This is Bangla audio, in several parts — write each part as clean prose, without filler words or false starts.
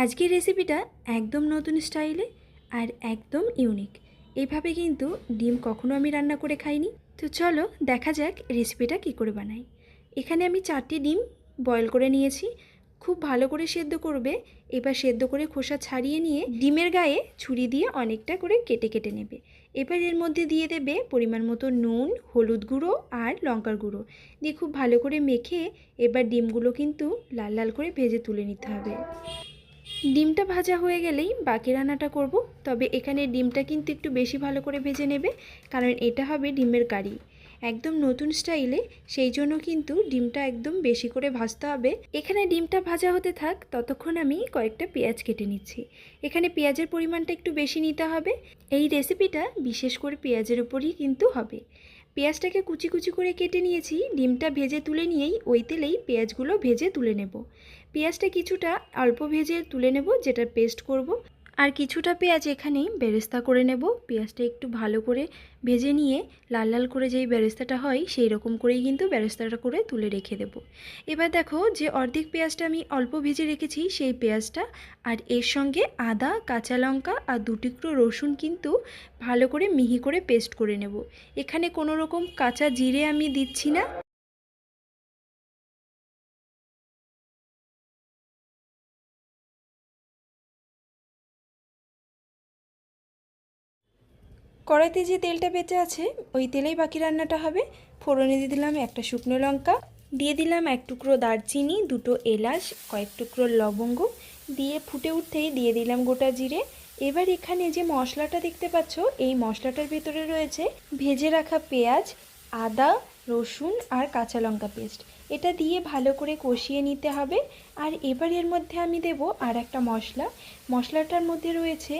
আজকের রেসিপিটা একদম নতুন স্টাইলে আর একদম ইউনিক। এইভাবে কিন্তু ডিম কখনো আমি রান্না করে খাইনি। তো চলো দেখা যাক রেসিপিটা কী করে বানাই। এখানে আমি 4টি ডিম বয়েল করে নিয়েছি। খুব ভালো করে সেদ্ধ করবে। এবার সেদ্ধ করে খোসা ছাড়িয়ে নিয়ে ডিমের গায়ে ছুরি দিয়ে অনেকটা করে কেটে কেটে নেবে। এবার এর মধ্যে দিয়ে দেবে পরিমাণ মতো নুন, হলুদ গুঁড়ো আর লঙ্কার গুঁড়ো দিয়ে খুব ভালো করে মেখে এবার ডিমগুলো কিন্তু লাল লাল করে ভেজে তুলে নিতে হবে। ডিমটা ভাজা হয়ে গেলেই বাকি রান্নাটা করব। তবে এখানে ডিমটা কিন্তু একটু বেশি ভালো করে ভেজে নেবে, কারণ এটা হবে ডিমের কারি একদম নতুন স্টাইলে। সেই জন্য কিন্তু ডিমটা একদম বেশি করে ভাজতে হবে। এখানে ডিমটা ভাজা হতে থাক, ততক্ষণ আমি কয়েকটা পেঁয়াজ কেটে নিচ্ছি। এখানে পেঁয়াজের পরিমাণটা একটু বেশি নিতে হবে। এই রেসিপিটা বিশেষ করে পেঁয়াজের উপরই কিন্তু হবে। পেঁয়াজটাকে কুচি কুচি করে কেটে নিয়েছি। ডিমটা ভেজে তুলে নিয়েই ওই তেলেই পেঁয়াজগুলো ভেজে তুলে নেব। পেঁয়াজটা কিছুটা অল্প ভেজে তুলে নেব, যেটা পেস্ট করব। আর কিছুটা পেঁয়াজ এখানেই বেরেস্তা করে নেব। পেঁয়াজটা একটু ভালো করে ভেজে নিয়ে লাল লাল করে যেই বেরেস্তাটা হয় সেই রকম করেই কিন্তু বেরেস্তাটা করে তুলে রেখে দেব। এবার দেখো যে অর্ধেক পেঁয়াজটা আমি অল্প ভেজে রেখেছি সেই পেঁয়াজটা আর এর সঙ্গে আদা, কাঁচা লঙ্কা আর 2 টুকরো রসুন কিন্তু ভালো করে মিহি করে পেস্ট করে নেব। এখানে কোনো রকম কাঁচা জিরে আমি দিচ্ছি না। কড়াইতে যে তেলটা বেঁচে আছে ওই তেলেই বাকি রান্নাটা হবে। ফোড়নে দিয়ে দিলাম একটা শুকনো লঙ্কা, দিয়ে দিলাম 1 টুকরো দারচিনি, 2টো এলাচ, কয়েক টুকরো লবঙ্গ দিয়ে ফুটে উঠতেই দিয়ে দিলাম গোটা জিরে। এবার এখানে যে মশলাটা দেখতে পাচ্ছ এই মশলাটার ভেতরে রয়েছে ভেজে রাখা পেঁয়াজ, আদা, রসুন আর কাঁচা লঙ্কা পেস্ট। এটা দিয়ে ভালো করে কষিয়ে নিতে হবে। আর এবার এর মধ্যে আমি দেব আর একটা মশলা। মশলাটার মধ্যে রয়েছে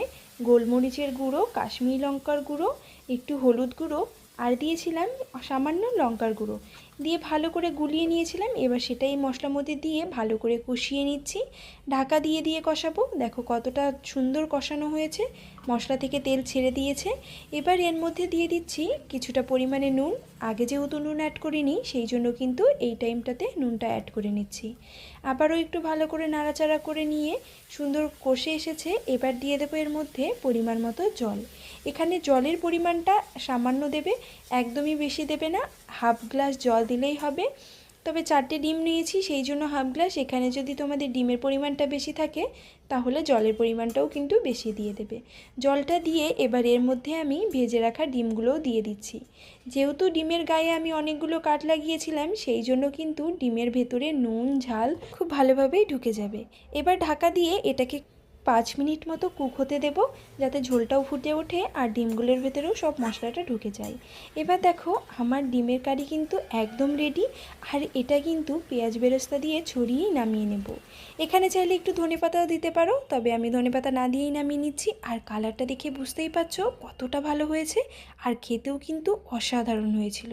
গোলমরিচের গুঁড়ো, কাশ্মীরি লঙ্কার গুঁড়ো, একটু হলুদ গুঁড়ো আর দিয়েছিলাম সামান্য লঙ্কার গুঁড়ো দিয়ে ভালো করে গুলিয়ে নিয়েছিলাম। এবার সেটাই মশলার মধ্যে দিয়ে ভালো করে কষিয়ে নিচ্ছি। ঢাকা দিয়ে দিয়ে কষাবো। দেখো কতটা সুন্দর কষানো হয়েছে, মশলা থেকে তেল ছেড়ে দিয়েছে। এবার এর মধ্যে দিয়ে দিচ্ছি কিছুটা পরিমাণে নুন। আগে যেহেতু নুন অ্যাড করিনি সেই জন্য কিন্তু এই টাইমটাতে নুনটা অ্যাড করে নিচ্ছি। আবারও একটু ভালো করে নাড়াচাড়া করে নিয়ে সুন্দর কষে এসেছে। এবার দিয়ে দেবো এর মধ্যে পরিমাণ মতো জল। এখানে জলের পরিমাণটা সামান্য দেবে, একদমই বেশি দেবে না। হাফ গ্লাস জল দিলেই হবে। তবে 4টে ডিম নিয়েছি সেই জন্য হাফ গ্লাস। এখানে যদি তোমাদের ডিমের পরিমাণটা বেশি থাকে তাহলে জলের পরিমাণটাও কিন্তু বেশি দিয়ে দেবে। জলটা দিয়ে এবার এর মধ্যে আমি ভেজে রাখা ডিমগুলোও দিয়ে দিচ্ছি। যেহেতু ডিমের গায়ে আমি অনেকগুলো কাট লাগিয়েছিলাম সেই জন্য কিন্তু ডিমের ভেতরে নুন ঝাল খুব ভালোভাবেই ঢুকে যাবে। এবার ঢাকা দিয়ে এটাকে 5 মিনিট মতো কুক হতে দেব, যাতে ঝোলটাও ফুটে ওঠে আর ডিমগুলোর ভেতরেও সব মশলাটা ঢুকে যায়। এবার দেখো আমার ডিমের কারি কিন্তু একদম রেডি। আর এটা কিন্তু পেঁয়াজ বেরেস্তা দিয়ে ছড়িয়েই নামিয়ে নেব। এখানে চাইলে একটু ধনেপাতাও দিতে পারো, তবে আমি ধনেপাতা না দিয়েই নামিয়ে নিচ্ছি। আর কালারটা দেখে বুঝতেই পারছো কতটা ভালো হয়েছে, আর খেতেও কিন্তু অসাধারণ হয়েছিল।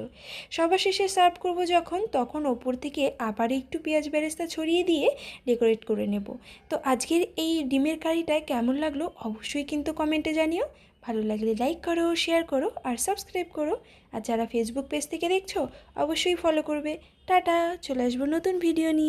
সবার শেষে সার্ভ করব যখন, তখন ওপর থেকে আবার একটু পেঁয়াজ বেরেস্তা ছড়িয়ে দিয়ে ডেকোরেট করে নেব। তো আজকের এই ডিমের কারিটা কেমন লাগলো অবশ্যই কিন্তু কমেন্টে জানিও। ভালো লাগলে লাইক করো, শেয়ার করো আর সাবস্ক্রাইব করো। আর যারা ফেসবুক পেজ থেকে দেখছো অবশ্যই ফলো করবে। টাটা, চলে আসবো নতুন ভিডিও নিয়ে।